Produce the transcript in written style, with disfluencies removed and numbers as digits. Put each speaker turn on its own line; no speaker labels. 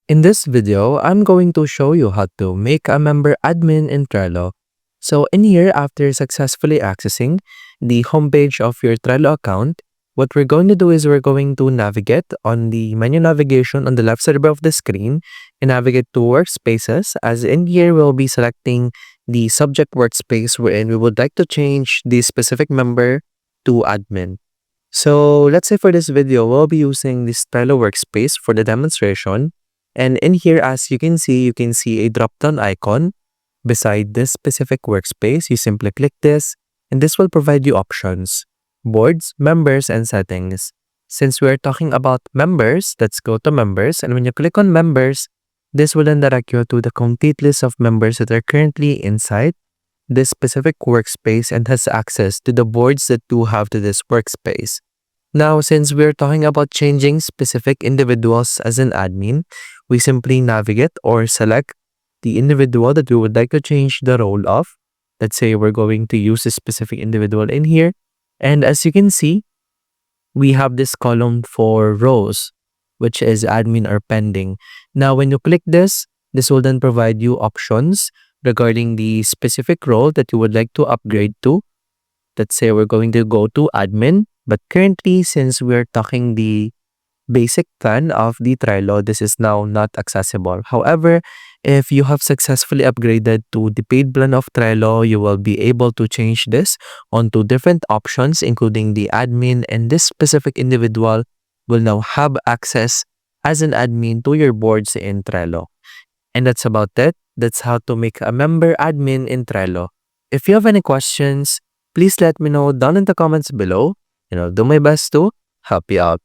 In this video, I'm going to show you how to make a member admin in Trello. So in here, after successfully accessing the homepage of your Trello account, what we're going to do is we're going to navigate on the menu navigation on the left side of the screen and navigate to workspaces. As in here, we'll be selecting the subject workspace wherein we would like to change the specific member to admin. So let's say for this video, we'll be using this Trello workspace for the demonstration. And in here, as you can see a drop-down icon beside this specific workspace. You simply click this, and this will provide you options: boards, members, and settings. Since we're talking about members, let's go to members. And when you click on members, this will then direct you to the complete list of members that are currently inside this specific workspace and has access to the boards that you have to this workspace. Now, since we're talking about changing specific individuals as an admin, we simply navigate or select the individual that we would like to change the role of. Let's say we're going to use a specific individual in here. And as you can see, we have this column for rows, which is admin or pending. Now, when you click this will then provide you options regarding the specific role that you would like to upgrade to. Let's say we're going to go to admin, but currently, since we're talking the basic plan of the Trello, this is now not accessible. However, if you have successfully upgraded to the paid plan of Trello, you will be able to change this onto different options, including the admin, and this specific individual will now have access as an admin to your boards in Trello. And that's about it. That's how to make a member admin in Trello. If you have any questions, please let me know down in the comments below, and I'll do my best to help you out.